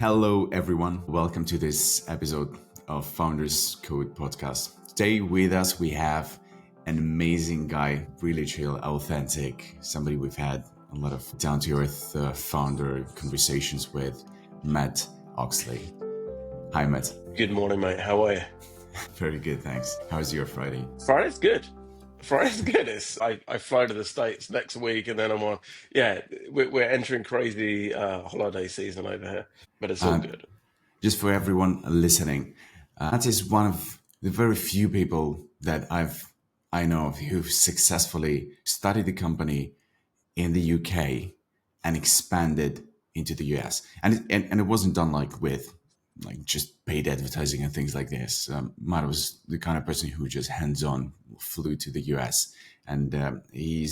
Hello, everyone. Welcome to this episode of Founders Code Podcast. Today with us, we have an amazing guy, really chill, authentic, somebody we've had a lot of down-to-earth founder conversations with, Matt Oxley. Hi, Matt. Good morning, mate. How are you? Very good, thanks. How's your Friday? Friday's good. Friday's good. I fly to the States next week, and then I'm on. Yeah, we're entering crazy holiday season over here, but it's all good. Just for everyone listening, Matt is one of the very few people that I know of who've successfully started the company in the UK and expanded into the US, and it wasn't done with just paid advertising and things like this. Matt was the kind of person who just hands-on flew to the US, and he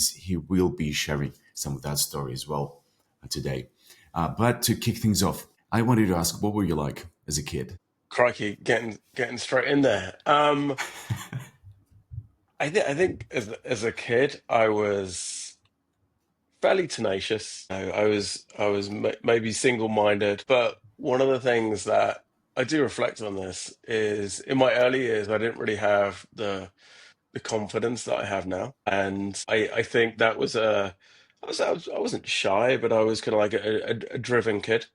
will be sharing some of that story as well today. But to kick things off, I wanted to ask, what were you like as a kid? Crikey, getting straight in there. I think as a kid, I was fairly tenacious. I was maybe single-minded, but one of the things that I do reflect on this is in my early years, I didn't really have the confidence that I have now, and I think that was I wasn't shy, but I was kind of like a driven kid.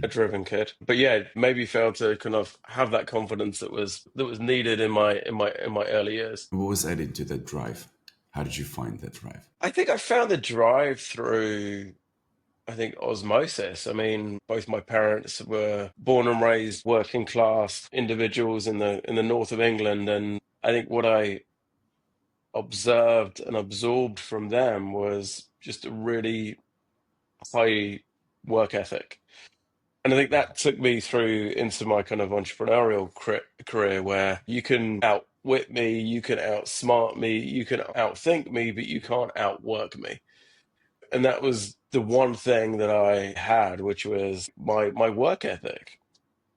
A driven kid, but yeah, maybe failed to kind of have that confidence that was needed in my early years. What was added to that drive? How did you find that drive? I think I found the drive through, I think, osmosis. I mean, both my parents were born and raised working class individuals in the north of England, and I think what I observed and absorbed from them was just a really high work ethic. And I think that took me through into my kind of entrepreneurial career where you can outwit me, you can outsmart me, you can outthink me, but you can't outwork me. And that was the one thing that I had, which was my work ethic.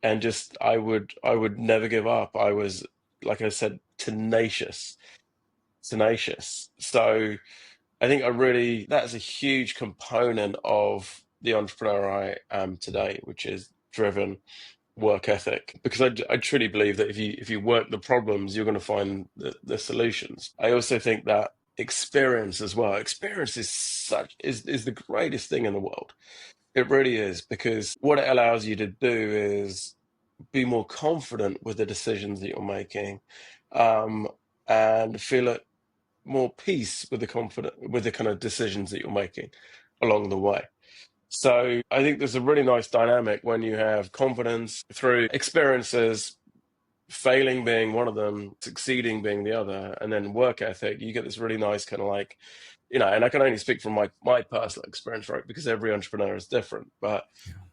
And just I would never give up. I was, like I said, tenacious. Tenacious. So I think that's a huge component of the entrepreneur I am today, which is driven work ethic. Because I truly believe that if you work the problems, you're going to find the solutions. I also think that experience as well. Experience is the greatest thing in the world. It really is, because what it allows you to do is be more confident with the decisions that you're making, um, and feel at more peace with the kind of decisions that you're making along the way. So I think there's a really nice dynamic when you have confidence through experiences, failing being one of them, succeeding being the other, and then work ethic. You get this really nice kind of like, and I can only speak from my personal experience, right? Because every entrepreneur is different. But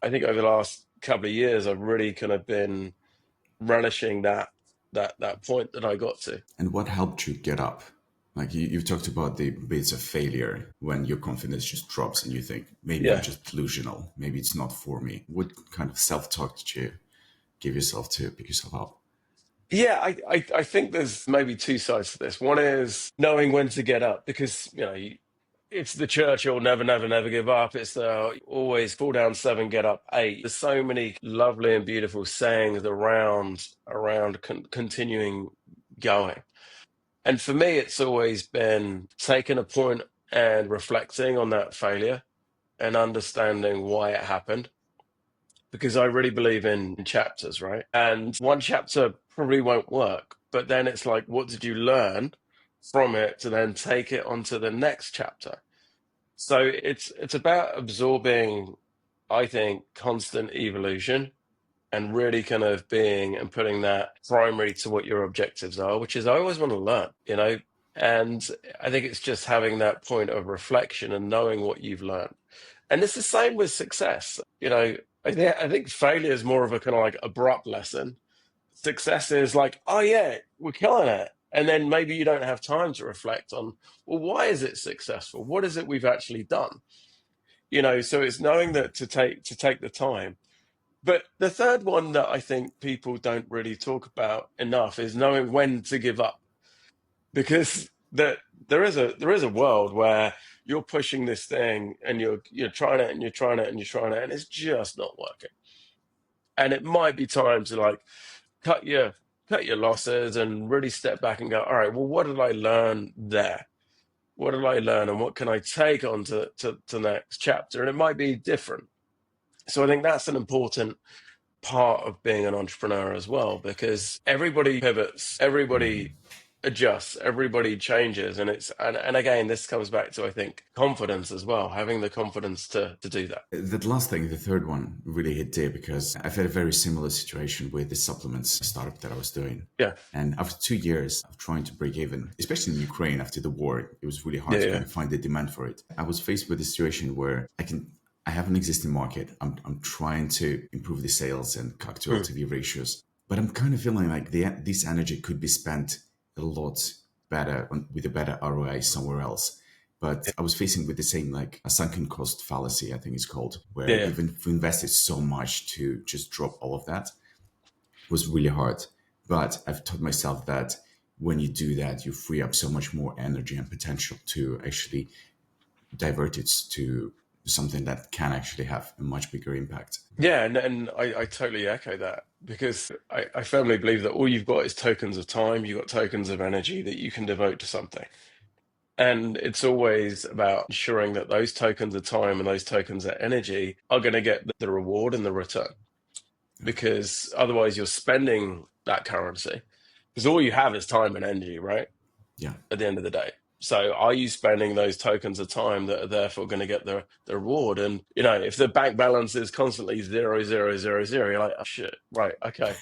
I think over the last couple of years, I've really kind of been relishing that point that I got to. And what helped you get up? Like you've talked about the bits of failure when your confidence just drops and you think, maybe I'm Yeah. just delusional. Maybe it's not for me. What kind of self-talk did you give yourself to pick yourself up? Yeah, I think there's maybe two sides to this. One is knowing when to get up, because it's the Churchill never, never, never give up. It's the always fall down seven, get up eight. There's so many lovely and beautiful sayings around continuing going. And for me, it's always been taking a point and reflecting on that failure and understanding why it happened. Because I really believe in chapters, right? And one chapter probably won't work, but then it's like, what did you learn from it to then take it onto the next chapter? So it's about absorbing, I think, constant evolution and really kind of being and putting that primary to what your objectives are, which is I always want to learn. And I think it's just having that point of reflection and knowing what you've learned. And it's the same with success. I think failure is more of a kind of like abrupt lesson. Success is like, oh yeah, we're killing it. And then maybe you don't have time to reflect on, well, why is it successful? What is it we've actually done? So it's knowing that to take the time. But the third one that I think people don't really talk about enough is knowing when to give up, because there is a world where you're pushing this thing and you're trying it and you're trying it and you're trying it and it's just not working. And it might be time to like cut your cut your losses and really step back and go, all right, well, what did I learn there? What did I learn, and what can I take on to the next chapter? And it might be different. So I think that's an important part of being an entrepreneur as well, because everybody pivots, everybody adjusts, everybody changes, and and again, this comes back to, I think, confidence as well, having the confidence to do that. That last thing, the third one, really hit deep because I've had a very similar situation with the supplements startup that I was doing. Yeah, And after 2 years of trying to break even, especially in Ukraine after the war, it was really hard yeah, to yeah, kind of find the demand for it. I was faced with a situation where I have an existing market. I'm trying to improve the sales and CAC to mm, LTV ratios, but I'm kind of feeling like this energy could be spent a lot better with a better ROI somewhere else. But I was facing with the same like a sunken cost fallacy, I think it's called, yeah, where yeah. even if we invested so much to just drop all of that, it was really hard. But I've taught myself that when you do that, you free up so much more energy and potential to actually divert it to something that can actually have a much bigger impact. Yeah, and I totally echo that, because I firmly believe that all you've got is tokens of time, you've got tokens of energy that you can devote to something. And it's always about ensuring that those tokens of time and those tokens of energy are going to get the reward and the return, because otherwise you're spending that currency, because all you have is time and energy, right? Yeah. At the end of the day. So are you spending those tokens of time that are therefore going to get the reward? And if the bank balance is constantly 0, 0, 0, 0, you're like, oh shit, right, okay.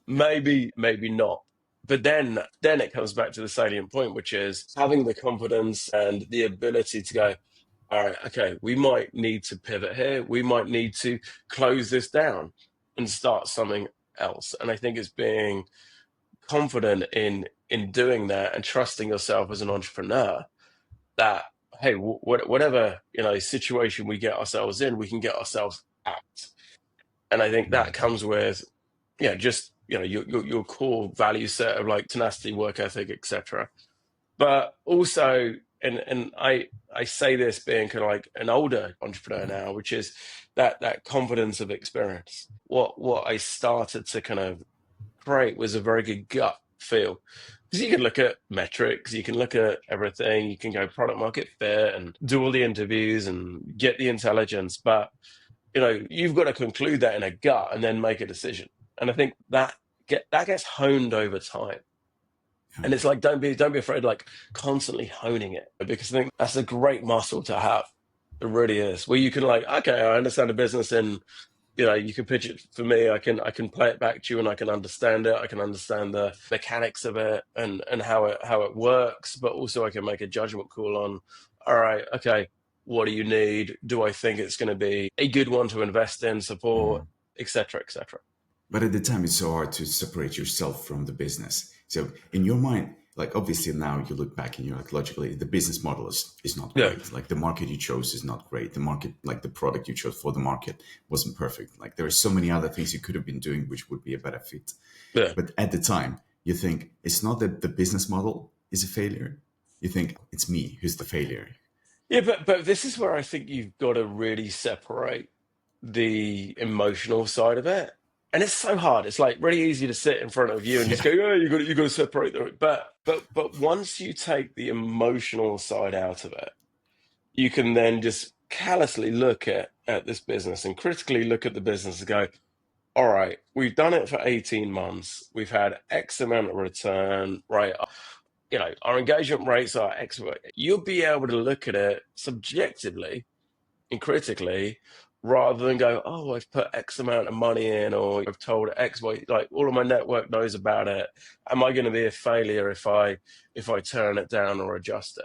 Maybe not. But then it comes back to the salient point, which is having the confidence and the ability to go, all right, okay, we might need to pivot here. We might need to close this down and start something else. And I think it's being confident in doing that and trusting yourself as an entrepreneur, that hey, whatever situation we get ourselves in, we can get ourselves out. And I think that comes with just your core value set of like tenacity, work ethic, etc. But also, and I say this being kind of like an older entrepreneur now, which is that confidence of experience. What I started to kind of create was a very good gut feel. Because you can look at metrics, you can look at everything, you can go product market fit and do all the interviews and get the intelligence, but you've got to conclude that in a gut and then make a decision. And I think that gets honed over time. Yeah. And it's like, don't be afraid, like constantly honing it, because I think that's a great muscle to have. It really is, where you can like, okay, I understand the business, and you can pitch it for me. I can play it back to you, and I can understand it. I can understand the mechanics of it and how it works, but also I can make a judgment call on, all right, okay, what do you need? Do I think it's going to be a good one to invest in, support, etc., etc. But at the time, it's so hard to separate yourself from the business. So in your mind, like obviously now you look back and you're like, logically, the business model is not Yeah, great. Like the market you chose is not great. The market, like the product you chose for the market wasn't perfect. Like there are so many other things you could have been doing, which would be a better fit. yeah. But at the time, you think it's not that the business model is a failure. You think it's me who's the failure. Yeah, but this is where I think you've got to really separate the emotional side of it. And it's so hard. It's like really easy to sit in front of you and just Yeah. go, "Oh, you got to separate them." But once you take the emotional side out of it, you can then just callously look at this business and critically look at the business and go, all right, we've done it for 18 months. We've had X amount of return, right? Our engagement rates are X. You'll be able to look at it subjectively and critically, rather than go, oh, I've put X amount of money in, or I've told X, Y, like all of my network knows about it. Am I going to be a failure if I turn it down or adjust it?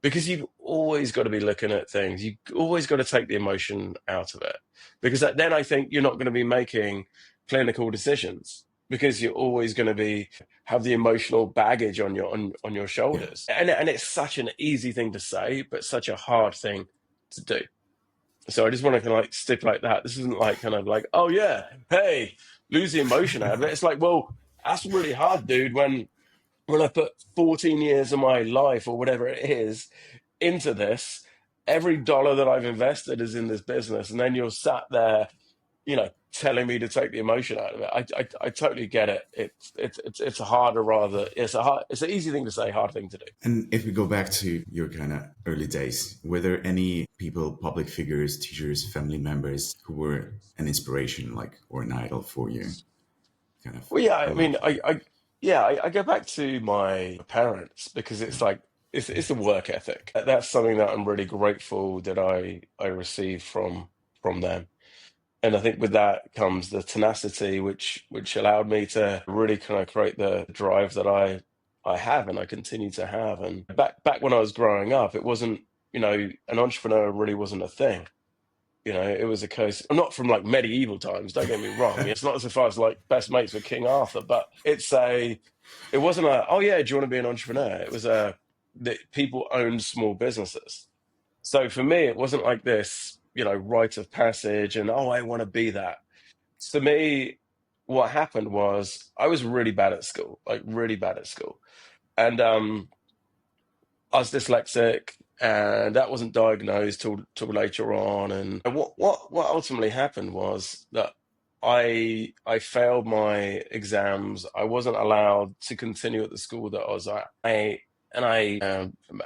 Because you've always got to be looking at things. You've always got to take the emotion out of it, because then I think you're not going to be making clinical decisions, because you're always going to be have the emotional baggage on your Yeah. shoulders. And it's such an easy thing to say, but such a hard thing to do. So I just want to kind of like stipulate that this isn't like kind of like, oh yeah, hey, lose the emotion out of it. It's like, well, that's really hard, dude, when I put 14 years of my life or whatever it is into this, every dollar that I've invested is in this business. And then you're sat there, telling me to take the emotion out of it. I totally get it. It's a harder, rather, it's an easy thing to say, hard thing to do. And if we go back to your kind of early days, were there any people, public figures, teachers, family members who were an inspiration, like, or an idol for you? Kind of Well, yeah, I growing mean, up. I go back to my parents because it's like it's a work ethic. That's something that I'm really grateful that I received from them. And I think with that comes the tenacity, which allowed me to really kind of create the drive that I have and I continue to have. And back when I was growing up, it wasn't, an entrepreneur really wasn't a thing. It was a case. I'm not from like medieval times. Don't get me wrong. It's not as if I was like best mates with King Arthur, but it wasn't a, oh yeah, do you want to be an entrepreneur? It was that people owned small businesses. So for me, it wasn't like this, rite of passage and, oh, I want to be that. To me, what happened was I was really bad at school, like really bad at school. And I was dyslexic, and that wasn't diagnosed till later on. And what ultimately happened was that I failed my exams. I wasn't allowed to continue at the school that I was at. I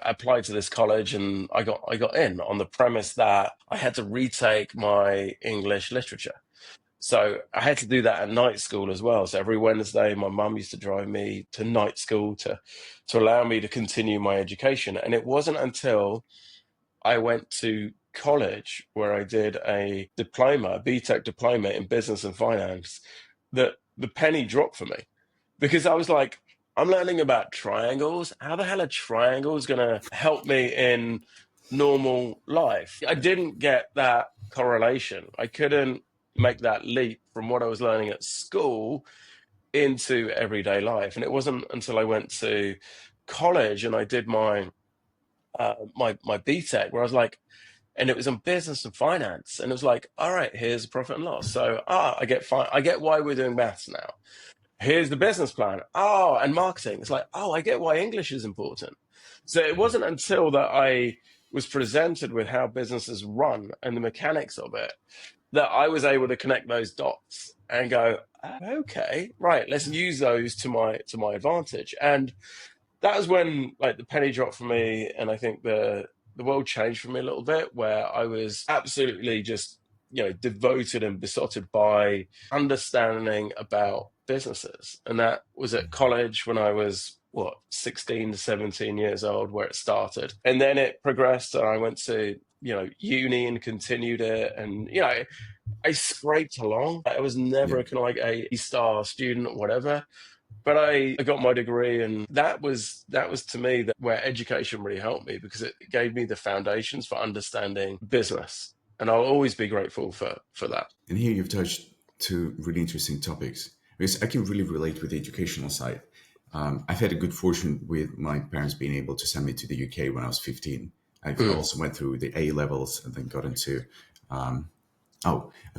applied to this college, and I got in on the premise that I had to retake my English literature. So I had to do that at night school as well. So every Wednesday, my mum used to drive me to night school to allow me to continue my education. And it wasn't until I went to college where I did a diploma, a BTEC diploma in business and finance, that the penny dropped for me because I was like, I'm learning about triangles. How the hell are triangles going to help me in normal life? I didn't get that correlation. I couldn't make that leap from what I was learning at school into everyday life. And it wasn't until I went to college and I did my BTEC where I was like, and it was in business and finance, and it was like, all right, here's profit and loss. So I get why we're doing maths now. Here's the business plan. Oh, and marketing. It's like, oh, I get why English is important. So it wasn't until that I was presented with how businesses run and the mechanics of it that I was able to connect those dots and go, okay, right, let's use those to my advantage. And that was when like the penny dropped for me, and I think the world changed for me a little bit, where I was absolutely just devoted and besotted by understanding about businesses. And that was at college when I was 16 to 17 years old, where it started, and then it progressed and I went to uni and continued it. And I scraped along. I was Yeah. never kind of like a star student or whatever, but I got my degree, and that was to me that where education really helped me, because it gave me the foundations for understanding business, and I'll always be grateful for that. And here you've touched two really interesting topics because I can really relate with the educational side. I've had a good fortune with my parents being able to send me to the UK when I was 15. I Mm, also went through the A levels and then got into, I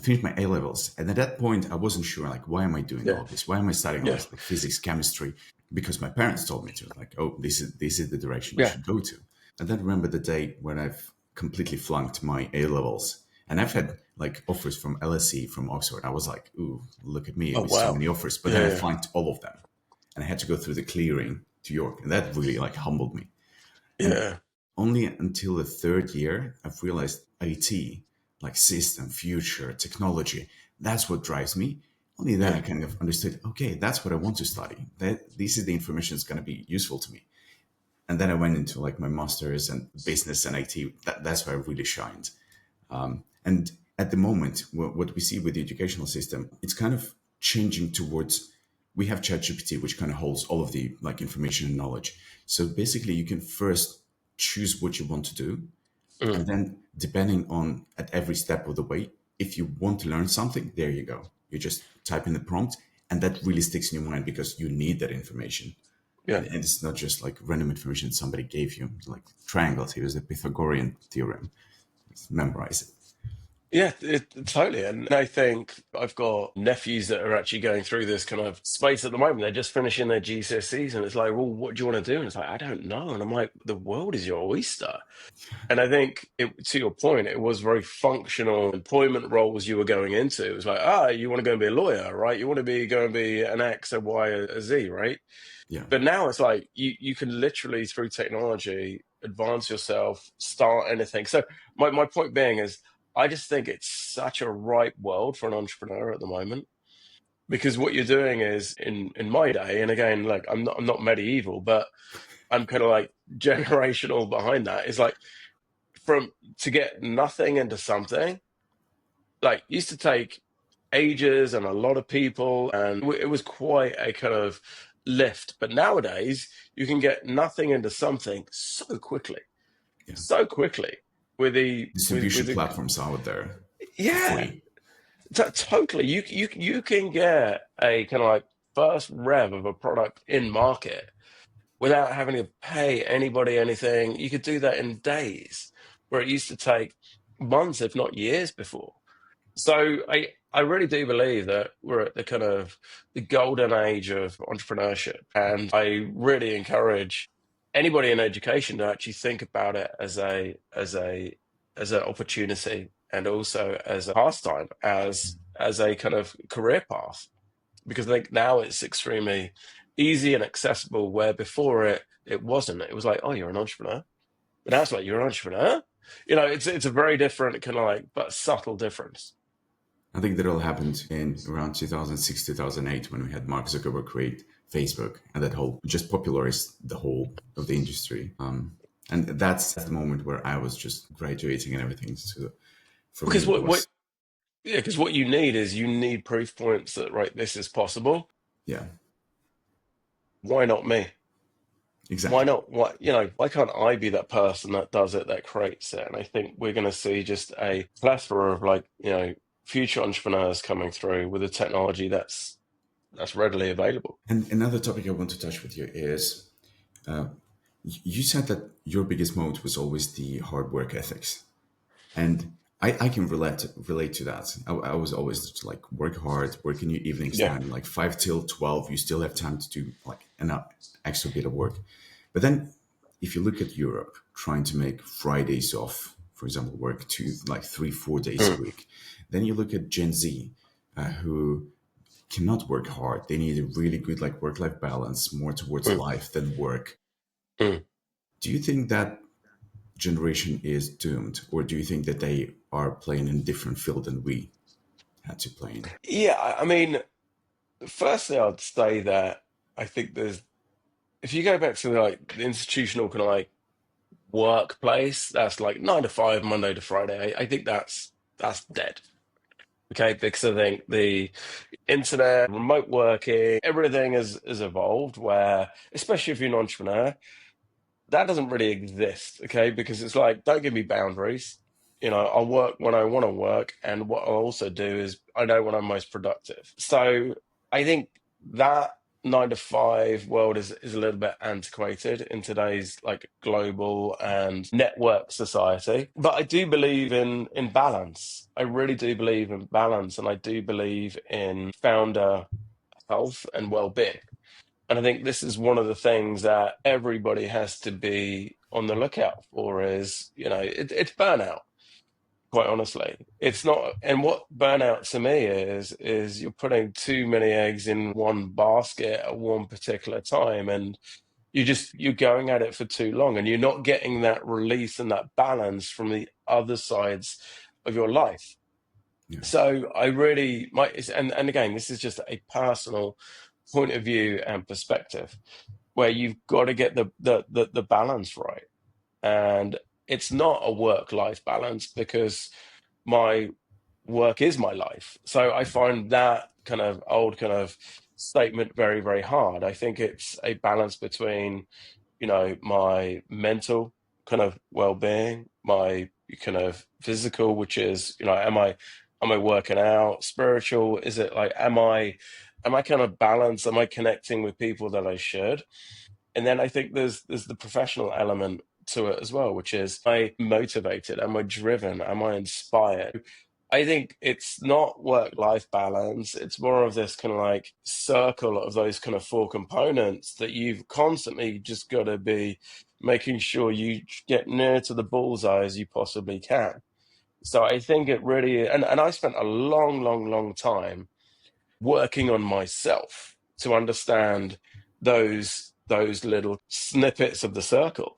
finished my A levels. And at that point, I wasn't sure, like, why am I doing all yeah, of this? Why am I studying all yeah, this, like physics, chemistry? Because my parents told me to, like, oh, this is the direction you yeah, should go to. And then remember the day when I've completely flunked my A levels. And I've had like offers from LSE, from Oxford. I was like, ooh, look at me oh with so wow, many offers. But then I yeah, flunked all of them. And I had to go through the clearing to York. And that really like humbled me. And yeah, only until the third year, I've realized IT, like system, future, technology, that's what drives me. Only then yeah, I kind of understood, okay, that's what I want to study. That this is the information that's going to be useful to me. And then I went into like my masters and business and IT. That's where I really shined. And at the moment, what we see with the educational system, it's kind of changing towards, we have ChatGPT, which kind of holds all of the like information and knowledge. So basically, you can first choose what you want to do, mm, and then depending on at every step of the way, if you want to learn something, there you go. You just type in the prompt, and that really sticks in your mind because you need that information. yeah. And it's not just like random information somebody gave you, like triangles. Here's a Pythagorean theorem. Just memorize it. Yeah, totally. And I think I've got nephews that are actually going through this kind of space at the moment. They're just finishing their GCSEs, and it's like, well, what do you want to do? And it's like, I don't know. And I'm like, the world is your oyster. And I think, to your point, it was very functional employment roles you were going into. It was like, you want to go and be a lawyer, right? You want to be go and be an X, a Y, a Z, right? Yeah, But now it's like you can literally, through technology, advance yourself, start anything. So my point being is, I just think it's such a ripe world for an entrepreneur at the moment, because what you're doing is, in my day, and again, like I'm not medieval, but I'm kind of like generational behind that. Is like, from to get nothing into something, like, used to take ages and a lot of people, and it was quite a kind of lift. But nowadays, you can get nothing into something yeah. so quickly with Distribution the platforms out there for yeah, free. totally. You can get a kind of like first rev of a product in market without having to pay anybody anything. You could do that in days, where it used to take months, if not years, before. So I really do believe that we're at the kind of the golden age of entrepreneurship, and I really encourage anybody in education to actually think about it as an opportunity, and also as a pastime, as a kind of career path, because I think now it's extremely easy and accessible, where before it wasn't. It was like, oh, you're an entrepreneur, but now it's like, you're an entrepreneur. It's a very different kind of like, but subtle difference. I think that all happened in around 2006, 2008 when we had Mark Zuckerberg create Facebook, and that whole just popularized the whole of the industry. And that's the moment where I was just graduating and everything. So for me, Because it what was, yeah, because what you need is, you need proof points that, right, this is possible. yeah, Why not me? Why exactly. not? Why can't I be that person that does it, that creates it? And I think we're going to see just a plethora of, like, future entrepreneurs coming through with a technology that's readily available. And another topic I want to touch with you is uh, you said that your biggest moat was always the hard work ethics. And I can relate to that. I was always just like work hard, work in your evenings Yeah. time, like 5 till 12. You still have time to do like an extra bit of work. But then, if you look at Europe, trying to make Fridays off, for example, work two like 3 4 days a Mm, week, then you look at Gen Z, who cannot work hard. They need a really good like work life balance, more towards mm, life than work. mm. Do you think that generation is doomed, or do you think that they are playing in a different field than we had to play in? Yeah, I mean, firstly, I'd say that I think there's, if you go back to like the institutional kind of like workplace, that's like 9 to 5, Monday to Friday. I think that's dead. Okay, because I think the internet, remote working, everything has evolved, where, especially if you're an entrepreneur, that doesn't really exist. Okay, because it's like, don't give me boundaries. I'll work when I want to work, and what I'll also do is, I know when I'm most productive. So I think that 9 to 5 world is a little bit antiquated in today's like global and network society. But I do believe in balance. I really do believe in balance, and I do believe in founder health and well-being. And I think this is one of the things that everybody has to be on the lookout for, is, it's burnout, quite honestly. It's not, and what burnout to me is you're putting too many eggs in one basket at one particular time, and you're going at it for too long, and you're not getting that release and that balance from the other sides of your life. Yeah, So I really might, and again, this is just a personal point of view and perspective, where you've got to get the balance right. And it's not a work life balance, because my work is my life. So I find that kind of old kind of statement very, very hard. I think it's a balance between, my mental kind of well-being, my kind of physical, which is, am I working out? Spiritual, is it like, am I kind of balanced? Am I connecting with people that I should? And then I think there's the professional element to it as well, which is, am I motivated? Am I driven? Am I inspired? I think it's not work-life balance. It's more of this kind of like circle of those kind of four components that you've constantly just got to be making sure you get near to the bullseye as you possibly can. So I think it really, and I spent a long, long, long time working on myself to understand those little snippets of the circle.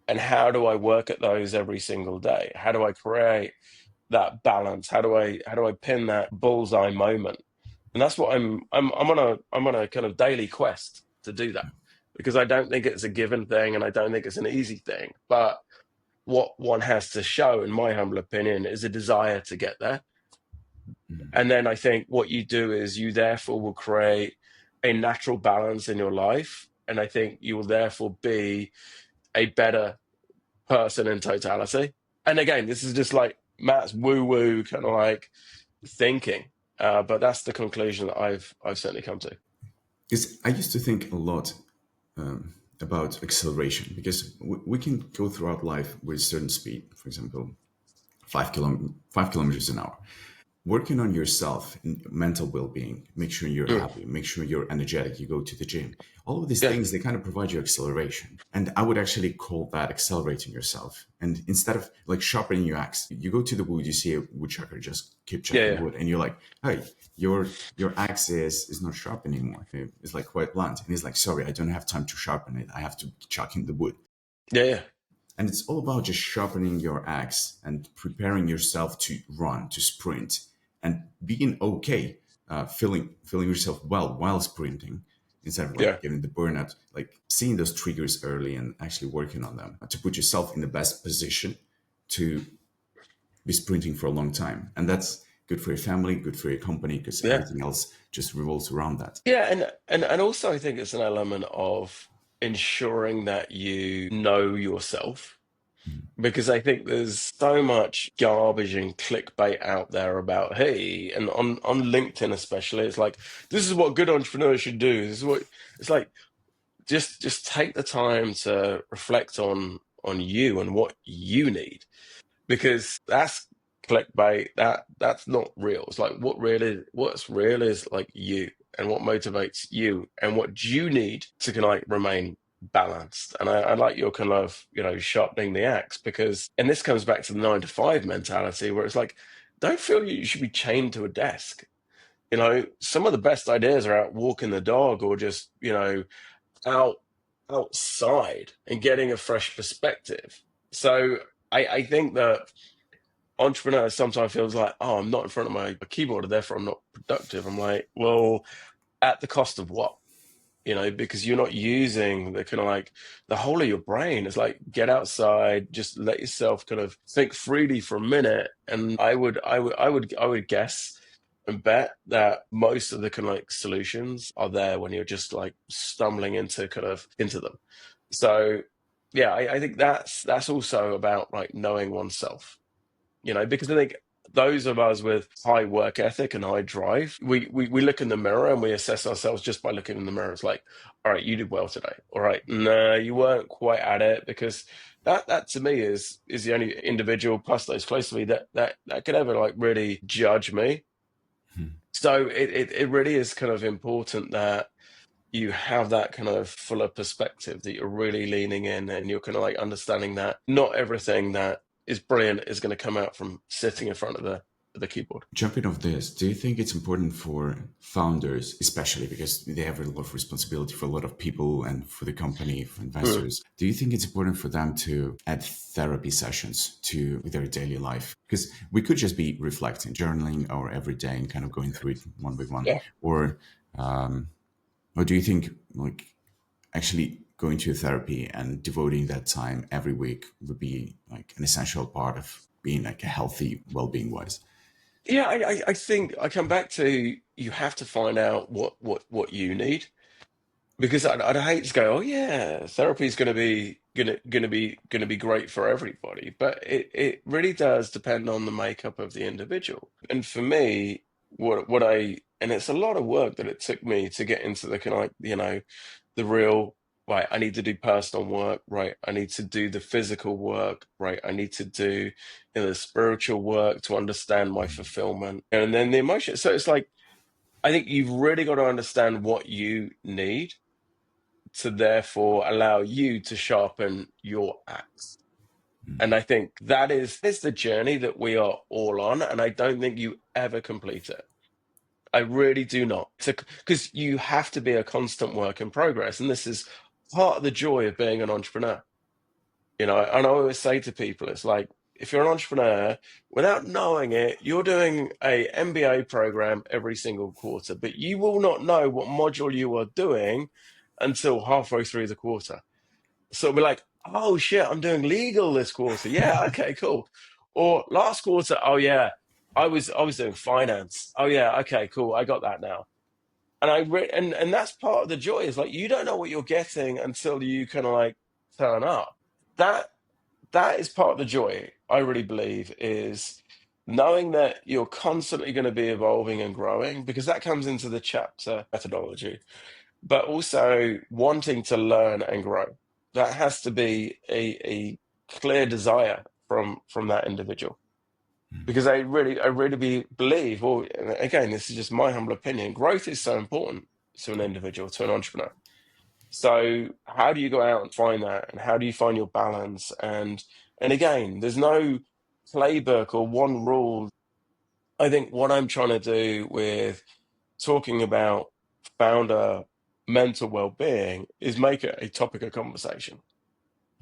And how do I work at those every single day? How do I create that balance? How do I pin that bullseye moment? And that's what I'm on a kind of daily quest to do that, because I don't think it's a given thing and I don't think it's an easy thing. But what one has to show, in my humble opinion, is a desire to get there. Mm. And then I think what you do is you therefore will create a natural balance in your life. And I think you will therefore be a better person in totality. And again, this is just like Matt's woo-woo kind of like thinking. But that's the conclusion that I've certainly come to. Because I used to think a lot about acceleration, because we can go throughout life with certain speed, for example, 5 kilometers an hour. Working on yourself and mental well-being, make sure you're Mm. happy, make sure you're energetic, you go to the gym, all of these Yeah, things, they kind of provide you acceleration. And I would actually call that accelerating yourself. And instead of like sharpening your axe, you go to the wood, you see a woodchucker just keep yeah, chopping yeah, wood, and you're like, hey, your axe is not sharp anymore, it's like quite blunt. And he's like, sorry, I don't have time to sharpen it, I have to chuck in the wood. yeah, yeah, And it's all about just sharpening your axe and preparing yourself to run, to sprint, and being okay, feeling yourself well while sprinting, instead of yeah, like getting the burnout, like seeing those triggers early and actually working on them to put yourself in the best position to be sprinting for a long time. And that's good for your family, good for your company, because yeah. everything else just revolves around that. Yeah, and also I think it's an element of ensuring that you know yourself, because I think there's so much garbage and clickbait out there about, hey, and on LinkedIn especially, it's like, this is what good entrepreneurs should do. This is what it's like. Just take the time to reflect on you and what you need, because that's clickbait. That's not real. It's like what's real is like you and what motivates you and what you need to kind of like remain balanced. And I like your kind of sharpening the axe, because and this comes back to the 9 to 5 mentality, where it's like, don't feel you should be chained to a desk. Some of the best ideas are out walking the dog, or just out outside and getting a fresh perspective. So I think that entrepreneurs sometimes feels like, oh, I'm not in front of my keyboard, and therefore I'm not productive. I'm like, well, at the cost of what? Because you're not using the kind of like the whole of your brain. It's like, get outside, just let yourself kind of think freely for a minute. And I would guess and bet that most of the kind of like solutions are there when you're just like stumbling into them. So yeah, I think that's also about like knowing oneself, because I think those of us with high work ethic and high drive, we look in the mirror and we assess ourselves just by looking in the mirror. It's like, all right, you did well today. All right, no, you weren't quite at it, because that to me is the only individual plus those close to me that could ever like really judge me. So it really is kind of important that you have that kind of fuller perspective, that you're really leaning in and you're kind of like understanding that not everything that is brilliant is going to come out from sitting in front of the keyboard. Jumping off this, do you think it's important for founders, especially because they have a lot of responsibility for a lot of people and for the company, for Mm. investors? Do you think it's important for them to add therapy sessions to their daily life? Because we could just be reflecting, journaling our everyday and kind of going through it one by one. Yeah. Or, or do you think like actually going to therapy and devoting that time every week would be like an essential part of being like a healthy, well-being wise? Yeah, I think I come back to, you have to find out what you need, because I'd hate to go, oh yeah, therapy is going to be great for everybody, but it really does depend on the makeup of the individual. And for me, and it's a lot of work that it took me to get into the kind of like the real right, I need to do personal work, right? I need to do the physical work, right? I need to do, the spiritual work to understand my fulfillment. And then the emotion. So it's like, I think you've really got to understand what you need to therefore allow you to sharpen your axe. And I think that is the journey that we are all on. And I don't think you ever complete it. I really do not. Because you have to be a constant work in progress. And this is part of the joy of being an entrepreneur. And I always say to people, it's like, if you're an entrepreneur, without knowing it, you're doing a MBA program every single quarter, but you will not know what module you are doing until halfway through the quarter. So it'll be like, oh shit, I'm doing legal this quarter. Yeah, okay, cool. Or last quarter, oh yeah, I was doing finance. Oh yeah, okay, cool. I got that now. And that's part of the joy is like you don't know what you're getting until you kind of like turn up. That that is part of the joy, I really believe, is knowing that you're constantly going to be evolving and growing, because that comes into the chapter methodology, but also wanting to learn and grow. That has to be a clear desire from that individual. Because I really believe, or again, this is just my humble opinion, growth is so important to an individual, to an entrepreneur. So how do you go out and find that, and how do you find your balance? And again, there's no playbook or one rule. I think what I'm trying to do with talking about founder mental well-being is make it a topic of conversation,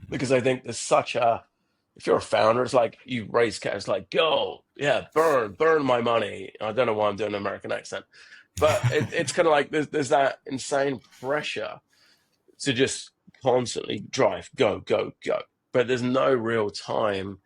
because I think there's such a, if you're a founder, it's like you raise cash, it's like go, yeah, burn my money. I don't know why I'm doing an American accent, but it's kind of like there's that insane pressure to just constantly drive, go, go, go. But there's no real time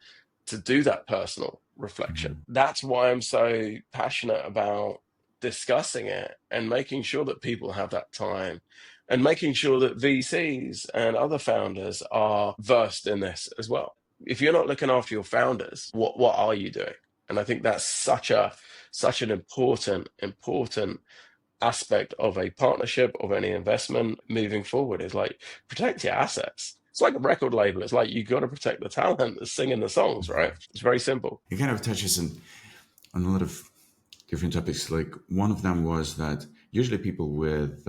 to do that personal reflection. That's why I'm so passionate about discussing it and making sure that people have that time, and making sure that VCs and other founders are versed in this as well. If you're not looking after your founders, what are you doing? And I think that's such an important aspect of a partnership, of any investment moving forward, is like protect your assets. It's like a record label. It's like you got to protect the talent that's singing the songs, right? It's very simple. It kind of touches on a lot of different topics. Like one of them was that usually people with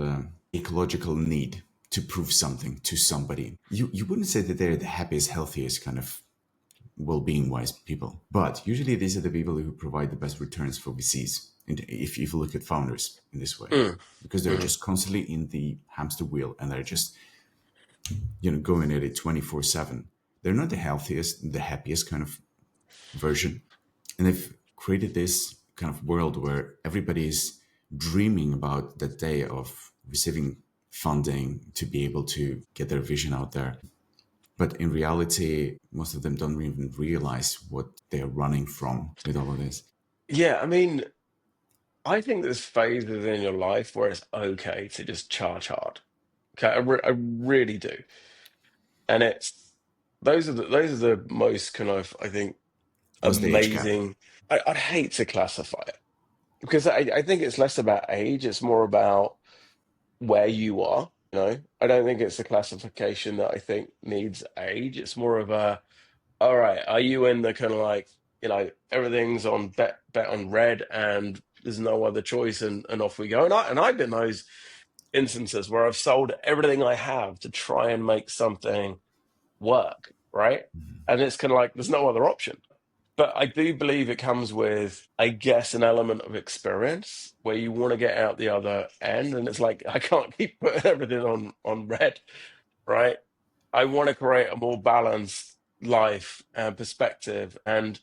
ecological need to prove something to somebody, you wouldn't say that they're the happiest, healthiest kind of well-being wise people, but usually these are the people who provide the best returns for VCs. And if you look at founders in this way, because they're just constantly in the hamster wheel and they're just going at it 24/7. They're not the healthiest, the happiest kind of version. And they've created this kind of world where everybody's dreaming about that day of receiving funding to be able to get their vision out there. But in reality, most of them don't even realize what they're running from with all of this. Yeah, I mean, I think there's phases in your life where it's okay to just charge hard. Okay, I really do. And it's those are the most kind of, I think, What's the age gap? amazing. I'd hate to classify it, because I think it's less about age, it's more about where you are. I don't think it's a classification that I think needs age. It's more of a, all right, are you in the kind of like, everything's on bet on red and there's no other choice, and off we go. And I've been those instances where I've sold everything I have to try and make something work, right? And it's kind of like there's no other option. But I do believe it comes with, I guess, an element of experience where you want to get out the other end. And it's like, I can't keep putting everything on red, right? I want to create a more balanced life and perspective, and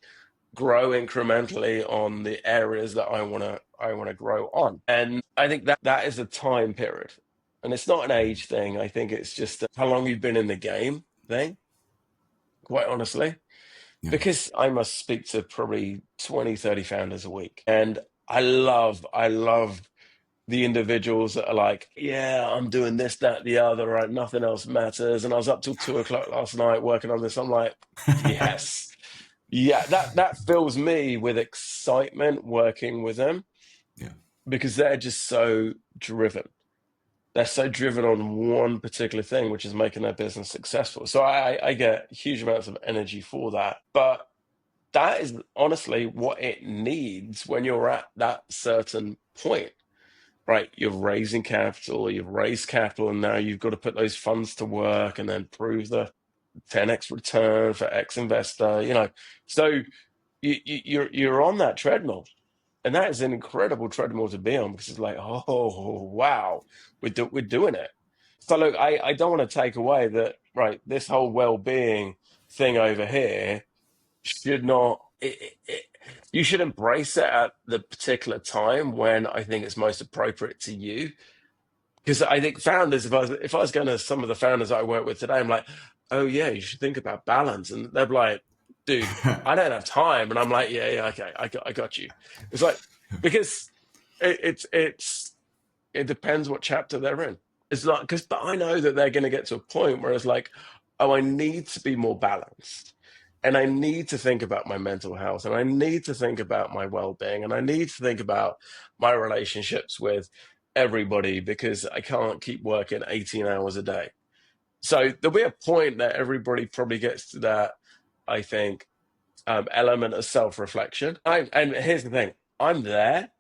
grow incrementally on the areas that I want to grow on. And I think that is a time period. And it's not an age thing. I think it's just how long you've been in the game thing, quite honestly. Yeah. Because I must speak to probably 20, 30 founders a week. And I love the individuals that are like, yeah, I'm doing this, that, the other, right? Nothing else matters. And I was up till 2 o'clock last night working on this. I'm like, yes. Yeah, that fills me with excitement working with them, Yeah. because they're just so driven. they're so driven on one particular thing, which is making their business successful. So I get huge amounts of energy for that. But that is honestly what it needs when you're at that certain point, right? You're raising capital, you've raised capital, and now you've got to put those funds to work and then prove the 10x return for X investor, So you're on that treadmill. And that is an incredible treadmill to be on because it's like, oh, wow, we're doing it. So look, I don't want to take away that, right, this whole well-being thing over here should not, you should embrace it at the particular time when I think it's most appropriate to you. Because I think founders, if I was going to some of the founders I work with today, I'm like, oh yeah, you should think about balance. And they're like, dude, I don't have time. And I'm like, yeah, okay, I got you. It's like, because it depends what chapter they're in. It's not because, but I know that they're going to get to a point where it's like, oh, I need to be more balanced, and I need to think about my mental health, and I need to think about my well-being, and I need to think about my relationships with everybody because I can't keep working 18 hours a day. So there'll be a point that everybody probably gets to that, I think, element of self-reflection. And here's the thing, I'm there,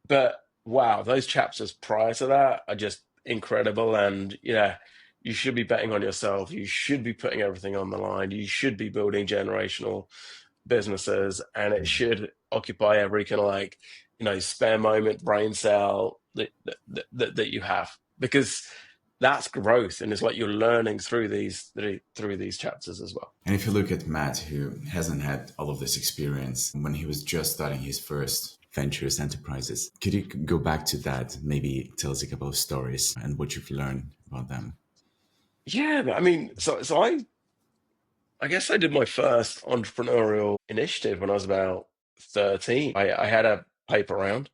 but wow, those chapters prior to that are just incredible. And yeah, you should be betting on yourself. You should be putting everything on the line. You should be building generational businesses, and it should occupy every kind of like, spare moment, brain cell that you have, because that's growth, and it's like you're learning through these chapters as well. And if you look at Matt, who hasn't had all of this experience when he was just starting his first ventures enterprises, could you go back to that? Maybe tell us a couple of stories and what you've learned about them. Yeah, I mean, so I guess I did my first entrepreneurial initiative when I was about 13. I had a paper round.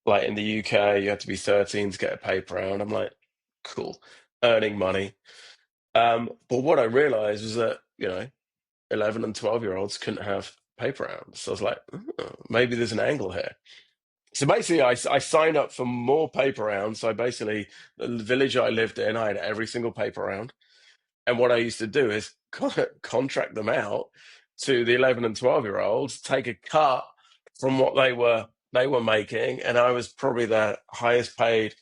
Like in the UK, you had to be 13 to get a paper round. I'm like, cool, earning money. But what I realized was that, 11 and 12-year-olds couldn't have paper rounds. So I was like, oh, maybe there's an angle here. So basically, I signed up for more paper rounds. So basically, the village I lived in, I had every single paper round. And what I used to do is contract them out to the 11 and 12-year-olds, take a cut from what they were making, and I was probably the highest paid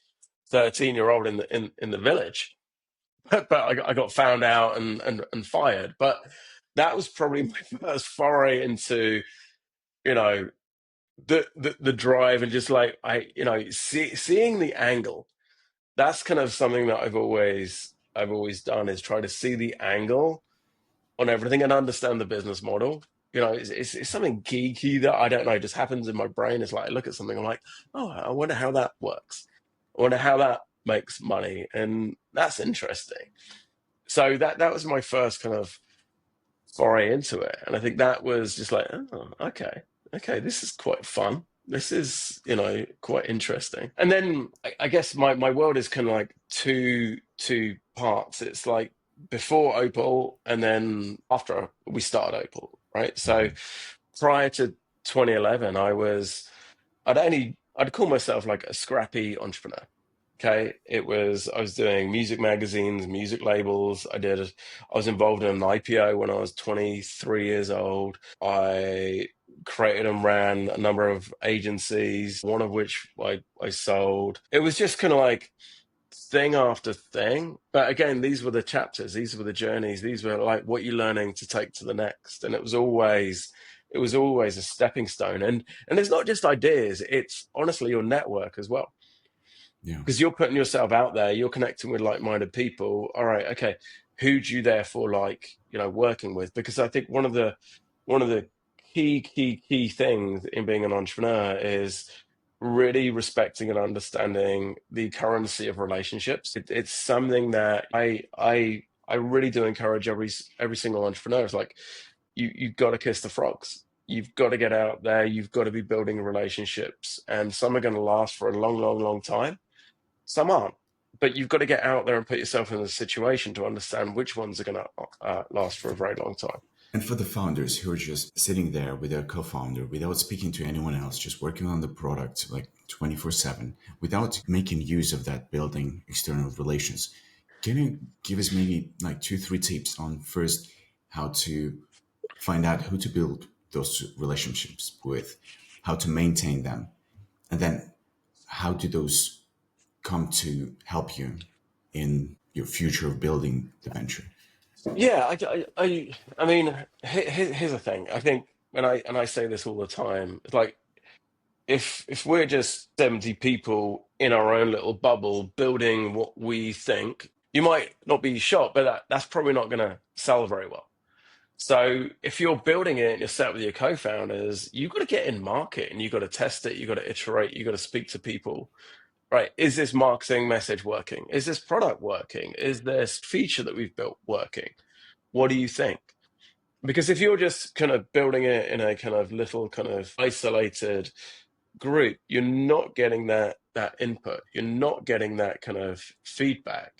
13-year-old in the village. But I got found out and fired. But that was probably my first foray into, you know, the drive, and just like seeing the angle. That's kind of something that I've always done, is try to see the angle on everything and understand the business model. It's something geeky that I don't know, just happens in my brain. It's like I look at something, I'm like, oh, I wonder how that works. I wonder how that makes money, and that's interesting. So that was my first kind of foray into it, and I think that was just like, oh, okay, this is quite fun. This is, quite interesting. And then I guess my world is kind of like two parts. It's like before Opal, and then after we started Opal, right? So prior to 2011, I'd call myself like a scrappy entrepreneur. Okay, I was doing music magazines, music labels. I was involved in an IPO when I was 23 years old. I created and ran a number of agencies, one of which I sold. It was just kind of like thing after thing. But again, these were the chapters, these were the journeys, these were like what you're learning to take to the next. And it was always a stepping stone. And it's not just ideas, it's honestly your network as well, Yeah. because you're putting yourself out there, you're connecting with like-minded people. All right, okay, who do you therefore like, working with? Because I think one of the key things in being an entrepreneur is really respecting and understanding the currency of relationships. It's something that I really do encourage every single entrepreneur. It's like you've got to kiss the frogs. You've got to get out there. You've got to be building relationships, and some are going to last for a long, long, long time. Some aren't, but you've got to get out there and put yourself in a situation to understand which ones are going to last for a very long time. And for the founders who are just sitting there with their co-founder without speaking to anyone else, just working on the product like 24/7, without making use of that building external relations, can you give us maybe like two, three tips on first how to find out who to build those relationships with, how to maintain them, and then how do those come to help you in your future of building the venture? Yeah, I mean, here's the thing. I think, and I say this all the time, it's like if we're just 70 people in our own little bubble building what we think, you might not be shocked, but that's probably not going to sell very well. So if you're building it and you're set with your co-founders, you've got to get in market and you've got to test it, you've got to iterate, you've got to speak to people. Right. Is this marketing message working? Is this product working? Is this feature that we've built working? What do you think? Because if you're just kind of building it in a kind of little kind of isolated group, you're not getting that input. You're not getting that kind of feedback.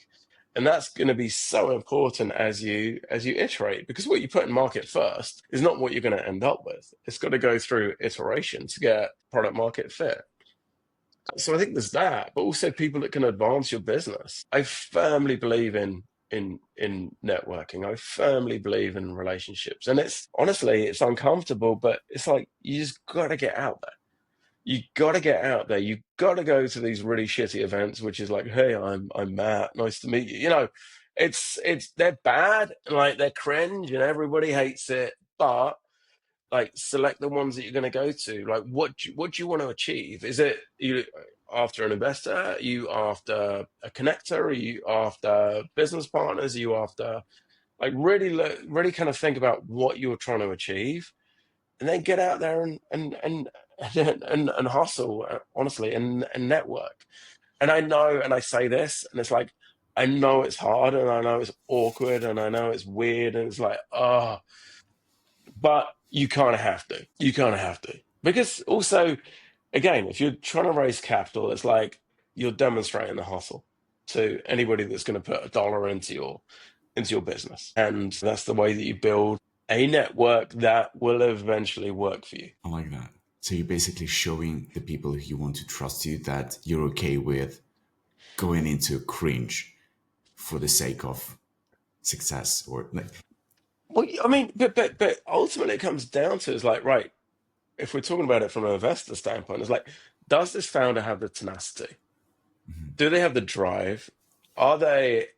And that's going to be so important as you iterate, because what you put in market first is not what you're going to end up with. It's got to go through iteration to get product market fit. So I think there's that, but also people that can advance your business. I firmly believe in networking. I firmly believe in relationships. And it's honestly, it's uncomfortable, but it's like you just gotta get out there. You gotta get out there. You gotta go to these really shitty events, which is like, hey, I'm Matt, nice to meet you. You know, it's they're bad and like they're cringe and everybody hates it, but like select the ones that you're going to go to. Like what do you want to achieve? Is it you after an investor? Are you after a connector? Are you after business partners? Are you after like really really kind of think about what you're trying to achieve, and then get out there and hustle, honestly, and network. And I know, and I say this, and it's like, I know it's hard, and I know it's awkward, and I know it's weird, and it's like, oh, but you kind of have to. You kind of have to. Because also, again, if you're trying to raise capital, it's like you're demonstrating the hustle to anybody that's going to put a dollar into your business. And that's the way that you build a network that will eventually work for you. I like that. So you're basically showing the people who you want to trust you that you're okay with going into cringe for the sake of success, or like, Well, I mean, but ultimately it comes down to is like, right, if we're talking about it from an investor standpoint, it's like, does this founder have the tenacity? Do they have the drive? Are they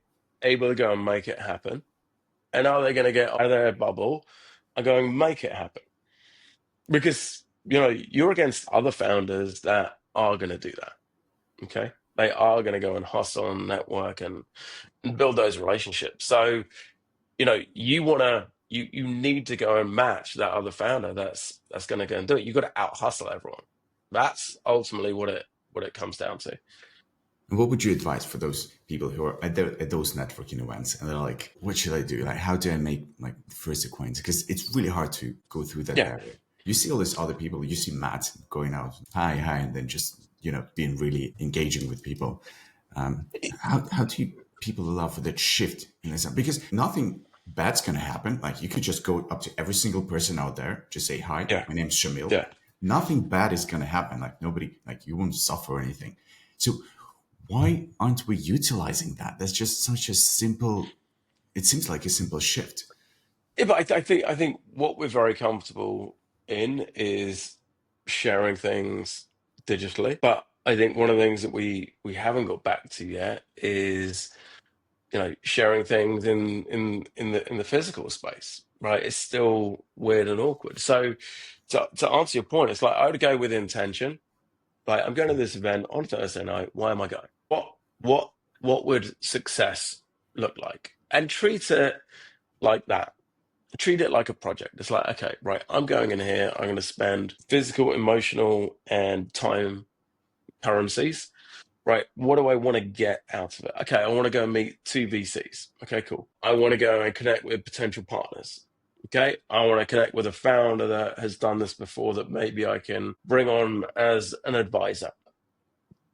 able to go and make it happen? And are they going to get out of their bubble and go and make it happen? Because, you know, you're against other founders that are going to do that. Okay. They are going to go and hustle and network and build those relationships. So, you know, you need to go and match that other founder that's going to go and do it. You've got to out hustle everyone. That's ultimately what it comes down to. and what would you advise for those people who are at those networking events and they're like, what should I do? Like, how do I make like first acquaintance? Because it's really hard to go through that Yeah. barrier. You see all these other people, you see Matt going out, hi, hi, and then just, being really engaging with people. How do you people allow for that shift in this? Because nothing bad's going to happen. Like you could just go up to every single person out there, just say, hi, Yeah. my name's Shamil. Yeah. Nothing bad is going to happen. Like nobody, like you won't suffer or anything. So why aren't we utilizing that? That's just such a simple, it seems like a simple shift. Yeah, but I think what we're very comfortable in is sharing things digitally. But I think one of the things that we haven't got back to yet is, you know, sharing things in the physical space. Right? It's still weird and awkward. So to answer your point, it's like I would go with intention. Like I'm going to this event on Thursday night. Why am I going? What what would success look like? And treat it like that. Treat it like a project. It's like, okay, right, I'm going in here, I'm going to spend physical, emotional, and time currencies. Right, what do I want to get out of it? Okay, I want to go and meet two VCs. Okay, cool. I want to go and connect with potential partners. Okay, I want to connect with a founder that has done this before that maybe I can bring on as an advisor.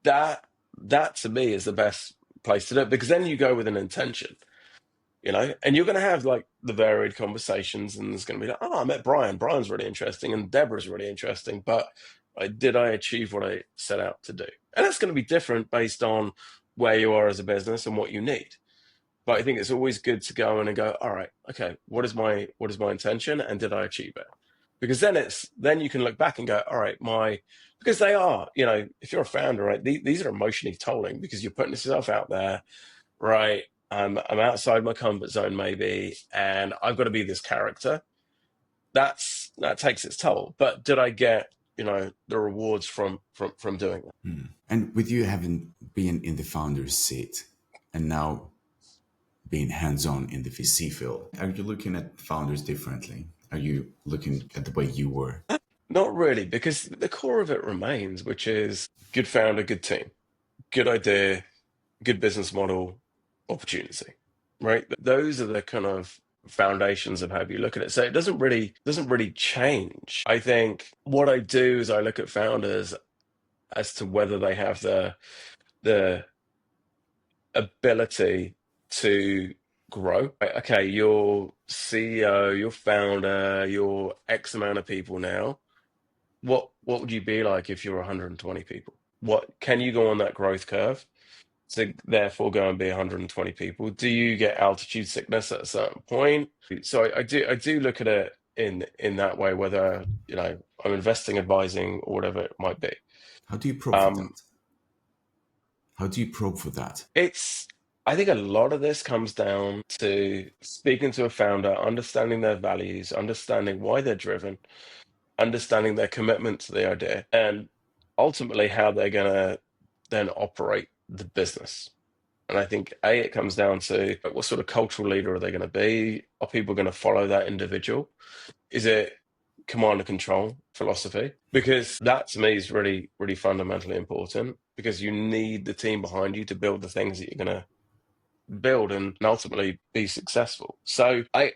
That that to me is the best place to do it, because then you go with an intention. and you're going to have like the varied conversations, and there's going to be like, oh, I met Brian. Brian's really interesting, and Deborah's really interesting, but did I achieve what I set out to do? And that's going to be different based on where you are as a business and what you need. But I think it's always good to go in and go, all right, okay, what is my intention, and did I achieve it? Because then you can look back and go, all right, because they are, if you're a founder, right, these are emotionally tolling because you're putting yourself out there, right? I'm outside my comfort zone maybe, and I've got to be this character. That takes its toll. But did I get, the rewards from doing that? And with you having been in the founder's seat and now being hands-on in the VC field, are you looking at founders differently? Are you looking at the way you were? Not really, because the core of it remains, which is good founder, good team, good idea, good business model, opportunity, right? Those are the kind of foundations of how you look at it. So it doesn't really change. I think what I do is I look at founders as to whether they have the ability to grow. Right, okay, your CEO, your founder, your X amount of people now. What would you be like if you're 120 people? What can you go on that growth curve to therefore go and be 120 people? Do you get altitude sickness at a certain point? So I do look at it in that way, whether I'm investing, advising, or whatever it might be. How do you probe for Um, that? How do you probe for that? it's I think a lot of this comes down to speaking to a founder, understanding their values, understanding why they're driven, understanding their commitment to the idea, and ultimately how they're going to then operate the business. And I think it comes down to what sort of cultural leader are they going to be? Are people going to follow that individual? Is it command and control philosophy? Because that to me is really, really fundamentally important, because you need the team behind you to build the things that you're going to build and ultimately be successful. So I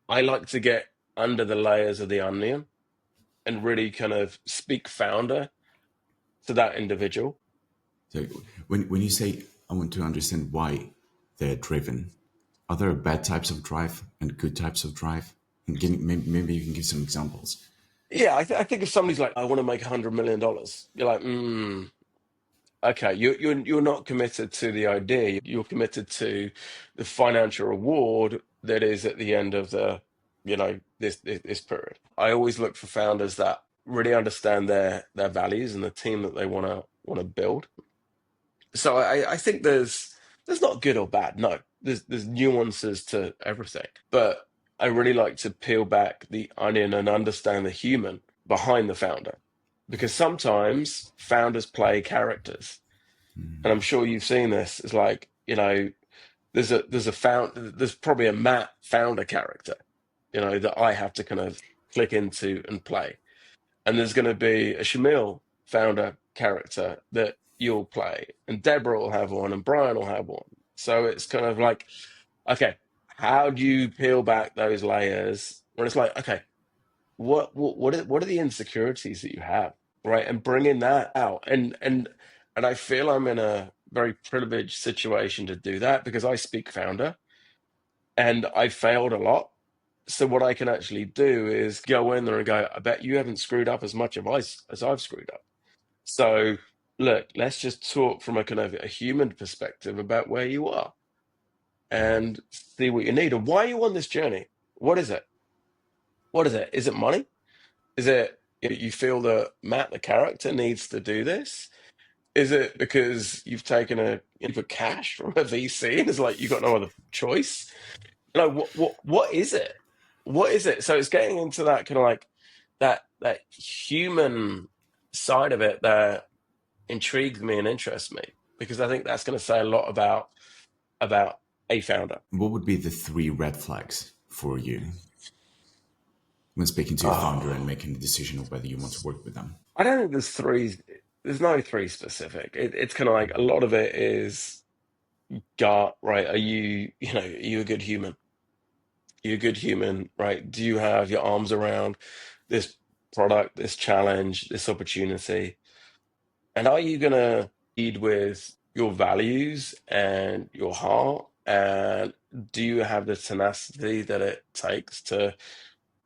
like to get under the layers of the onion and really kind of speak founder to that individual. So when you say I want to understand why they're driven, are there bad types of drive and good types of drive? And maybe you can give some examples. Yeah, I think if somebody's like, I want to make $100 million, you're like, okay, you're not committed to the idea. You're committed to the financial reward that is at the end of this period. I always look for founders that really understand their values and the team that they want to build. So I think there's not good or bad. No, there's nuances to everything. But I really like to peel back the onion and understand the human behind the founder, because sometimes founders play characters, and I'm sure you've seen this. It's like there's probably a Matt founder character, that I have to kind of click into and play. And there's going to be a Shamil founder character that you'll play, and Deborah will have one, and Brian will have one. So it's kind of like, okay, how do you peel back those layers when it's like, okay, what are the insecurities that you have, right? And bringing that out, and I feel I'm in a very privileged situation to do that because I speak founder, and I failed a lot. So what I can actually do is go in there and go, I bet you haven't screwed up as much as I've screwed up. So look, let's just talk from a kind of a human perspective about where you are and see what you need. And why are you on this journey? What is it? What is it? Is it money? Is it you feel that Matt, the character, needs to do this? Is it because you've taken for cash from a VC and it's like you got no other choice? No, what is it? What is it? So it's getting into that kind of like that human side of it that intrigues me and interests me, because I think that's going to say a lot about a founder. What would be the 3 red flags for you when speaking to a founder and Oh, making the decision of whether you want to work with them? I don't think there's three. There's no three specific. It's kind of like a lot of it is gut, right? Are you a good human? You're a good human, right? Do you have your arms around this product, this challenge, this opportunity? And are you going to lead with your values and your heart? And do you have the tenacity that it takes to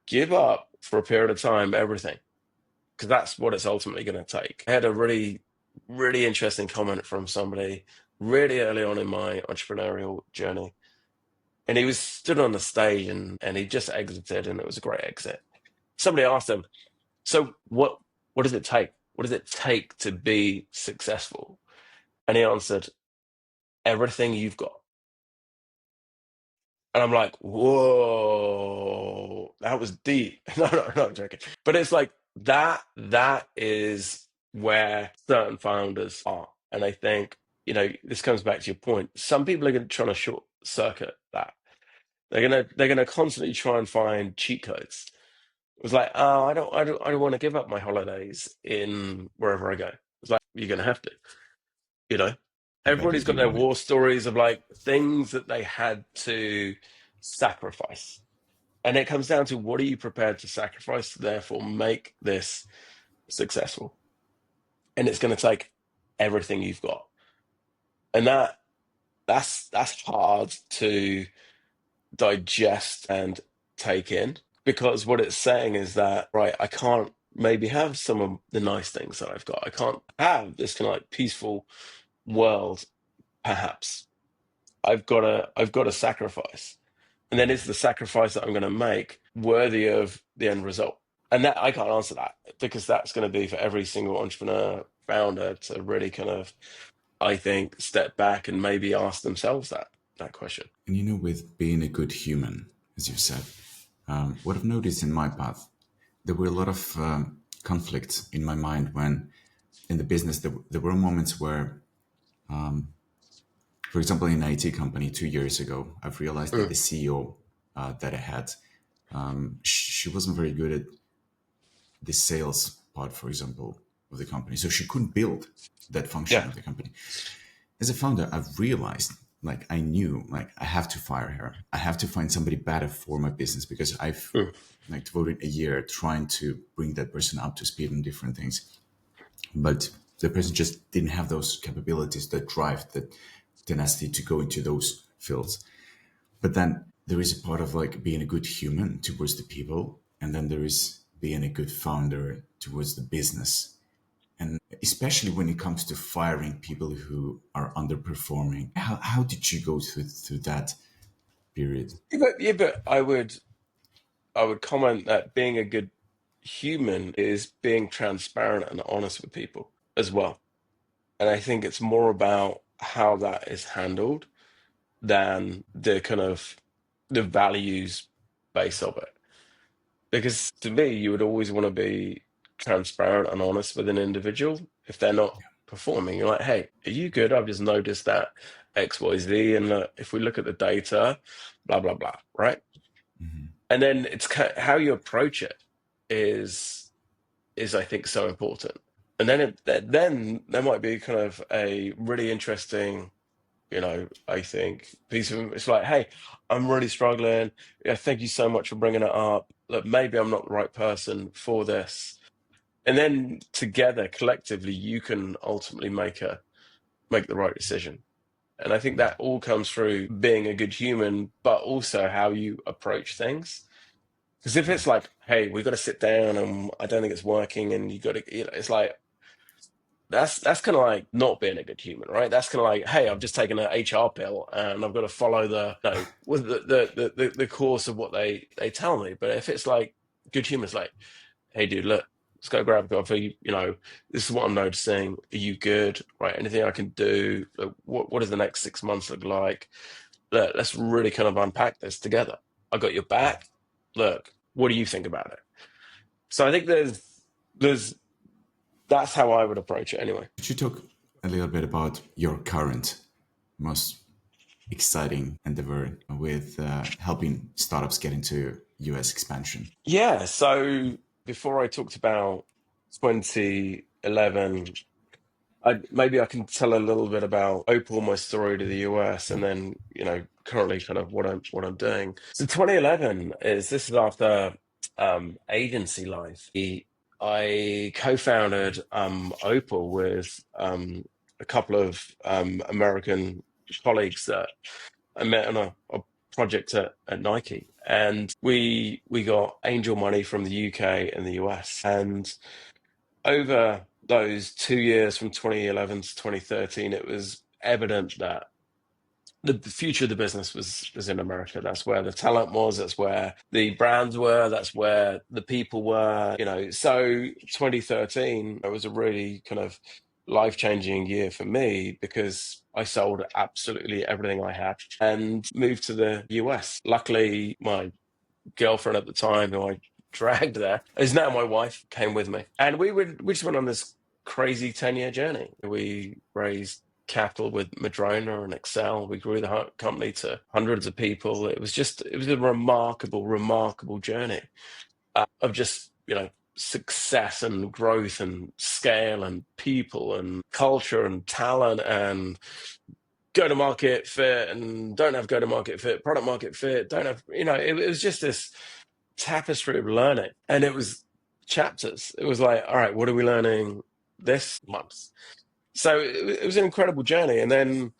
give up for a period of time everything? Because that's what it's ultimately going to take. I had a really, really interesting comment from somebody really early on in my entrepreneurial journey. And he was stood on the stage and he just exited, and it was a great exit. Somebody asked him, so what does it take? What does it take to be successful? And he answered, everything you've got. And I'm like, whoa, that was deep. No, I'm joking. But it's like that is where certain founders are. And I think, this comes back to your point. Some people are going to try to short circuit that. They're gonna constantly try and find cheat codes. It was like, oh, I don't want to give up my holidays in wherever I go. It's like, you're gonna have to, you know. But Everybody's got you their want war it. stories of like things that they had to sacrifice. And it comes down to, what are you prepared to sacrifice to therefore make this successful? And it's gonna take everything you've got. And that's hard to digest and take in, because what it's saying is that, right, I can't maybe have some of the nice things that I've got. I can't have this kind of like peaceful world, perhaps. I've got to sacrifice. And then is the sacrifice that I'm going to make worthy of the end result? And that, I can't answer that, because that's going to be for every single entrepreneur founder to really kind of, I think, step back and maybe ask themselves that question. And with being a good human, as you've said, what I've noticed in my path, there were a lot of conflicts in my mind when in the business, there were moments where, for example, in an IT company 2 years ago, I've realized that Mm. the CEO that I had, she wasn't very good at the sales part, for example, of the company. So she couldn't build that function Yeah. of the company. As a founder, I've realized, like, I knew, like, I have to fire her. I have to find somebody better for my business, because I've Mm. like devoted a year trying to bring that person up to speed on different things. But the person just didn't have those capabilities, that drive, that tenacity to go into those fields. But then there is a part of like being a good human towards the people, and then there is being a good founder towards the business. And especially when it comes to firing people who are underperforming, how did you go through that period? Yeah, but I would comment that being a good human is being transparent and honest with people as well. And I think it's more about how that is handled than the kind of the values base of it. Because to me, you would always want to be transparent and honest with an individual if they're not performing. You're like, hey, are you good? I've just noticed that XYZ. And if we look at the data, blah, blah, blah, right? Mhm. And then it's how you approach it is I think so important. And then there might be kind of a really interesting, I think piece of it's like, hey, I'm really struggling. Yeah, thank you so much for bringing it up. Look, maybe I'm not the right person for this. And then together, collectively, you can ultimately make the right decision. And I think that all comes through being a good human, but also how you approach things. Because if it's like, hey, we've got to sit down and I don't think it's working, and you got to, it's like that's kind of like not being a good human, right? That's kind of like, hey, I've just taken an HR pill and I've got to follow with the course of what they tell me. But if it's like good humans, like, hey, dude, look, let's go grab a coffee. This is what I'm noticing. Are you good? Right? Anything I can do? Like, what does the next 6 months look like? Look, let's really kind of unpack this together. I got your back. Look, what do you think about it? So I think there's that's how I would approach it anyway. Could you talk a little bit about your current most exciting endeavor with helping startups get into US expansion? Yeah. So before I talked about 2011, maybe I can tell a little bit about Opal, my story to the US, and then currently kind of what I'm doing. So 2011 this is after agency life. I co-founded Opal with a couple of American colleagues that I met on a project at Nike, and we got angel money from the UK and the US. And over those 2 years from 2011 to 2013, it was evident that the future of the business was in America. That's where the talent was. That's where the brands were. That's where the people were. So 2013, it was a really kind of life-changing year for me because I sold absolutely everything I had and moved to the US. Luckily, my girlfriend at the time, who I dragged there, is now my wife, came with me. And we just went on this crazy 10-year journey. We raised capital with Madrona and Accel. We grew the company to hundreds of people. It was a remarkable journey of just, success and growth and scale and people and culture and talent and go-to-market fit and don't have go-to-market fit, product market fit, don't have, it was just this tapestry of learning. And it was chapters. It was like, all right, what are we learning this month? So it was an incredible journey. And then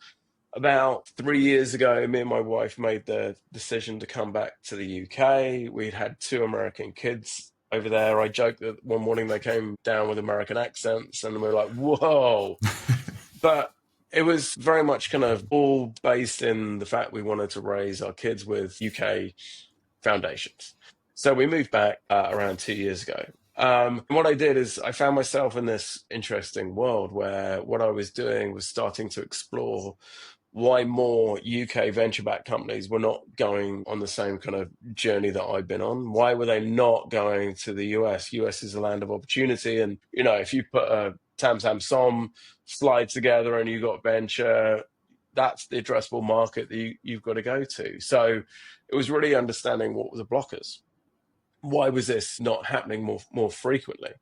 about 3 years ago, me and my wife made the decision to come back to the UK. We'd had 2 American kids over there. I joked that one morning they came down with American accents and we were like, whoa. But it was very much kind of all based in the fact we wanted to raise our kids with UK foundations. So we moved back around 2 years ago. And what I did is I found myself in this interesting world where what I was doing was starting to explore why more UK venture-backed companies were not going on the same kind of journey that I've been on. Why were they not going to the US? US is a land of opportunity. And, if you put a Tam Tam Som slide together and you got venture, that's the addressable market that you've got to go to. So it was really understanding what were the blockers. Why was this not happening more frequently?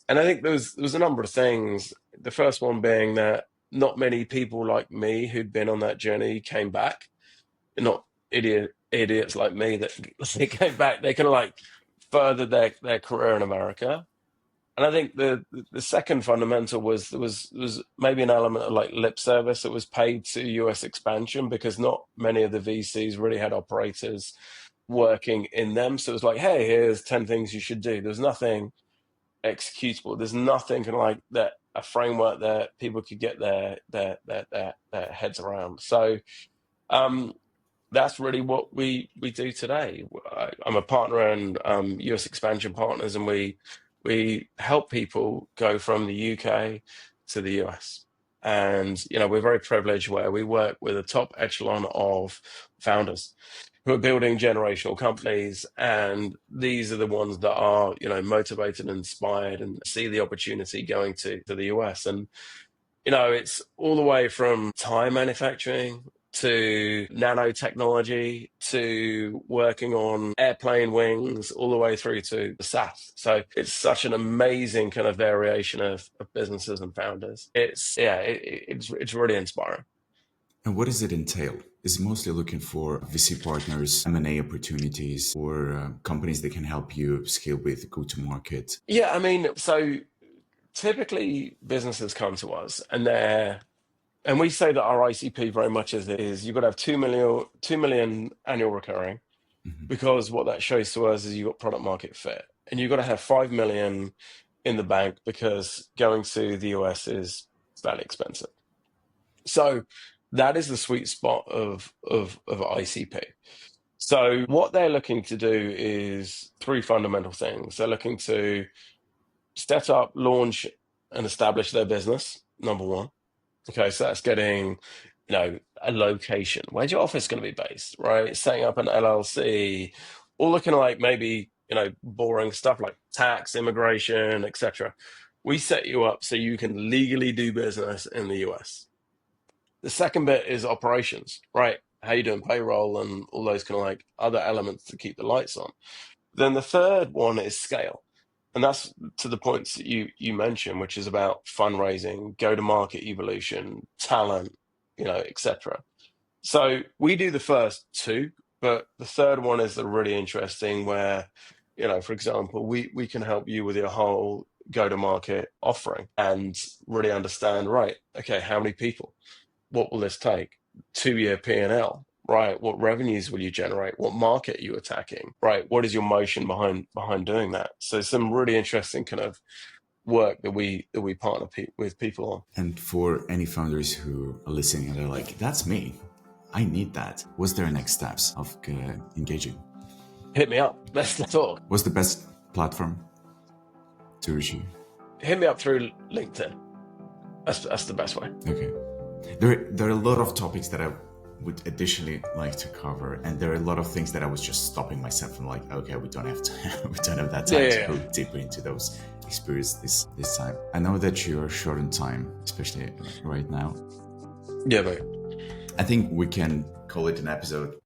And I think there was a number of things. The first one being that not many people like me who'd been on that journey came back. Not idiots like me that they came back. They kind of like furthered their career in America. And I think the second fundamental was there was maybe an element of like lip service that was paid to US expansion because not many of the VCs really had operators working in them. So it was like, hey, here's 10 things you should do. There's nothing executable. There's nothing kind of like that, a framework that people could get their heads around. So that's really what we do today. I'm a partner in US Expansion Partners, and we help people go from the UK to the US. And we're very privileged where we work with a top echelon of founders who are building generational companies, and these are the ones that are motivated and inspired and see the opportunity going to the US. And it's all the way from tire manufacturing to nanotechnology to working on airplane wings, all the way through to the SaaS. So it's such an amazing kind of variation of businesses and founders. It's really inspiring. And what does it entail? Is it mostly looking for VC partners, M&A opportunities, or companies that can help you scale with go-to-market? Yeah, I mean, so typically businesses come to us and we say that our ICP very much is you've got to have 2 million annual recurring, because what that shows to us is you've got product market fit, and you've got to have 5 million in the bank because going to the US is fairly expensive. So that is the sweet spot of ICP. So what they're looking to do is 3 fundamental things. They're looking to set up, launch, and establish their business, number one. Okay, so that's getting, a location. Where's your office going to be based, right? Setting up an LLC, all looking like maybe, boring stuff like tax, immigration, etc. We set you up so you can legally do business in the US. The second bit is operations, right? How you doing payroll and all those kind of like other elements to keep the lights on. Then the third one is scale. And that's to the points that you mentioned, which is about fundraising, go-to-market evolution, talent, etc. So we do the first 2, but the third one is the really interesting where, for example, we can help you with your whole go-to-market offering and really understand, right, okay, how many people? What will this take? 2-year P&L, right? What revenues will you generate? What market are you attacking, right? What is your motion behind doing that? So some really interesting kind of work that we partner with people on. And for any founders who are listening and they're like, that's me, I need that. What's their next steps of engaging? Hit me up. Let's talk. What's the best platform to reach you? Hit me up through LinkedIn. That's the best way. Okay. There are a lot of topics that I would additionally like to cover, and there are a lot of things that I was just stopping myself from, like, okay, we don't have that time to go deeper into those experiences this time. I know that you're short on time, especially right now. Yeah, mate. I think we can call it an episode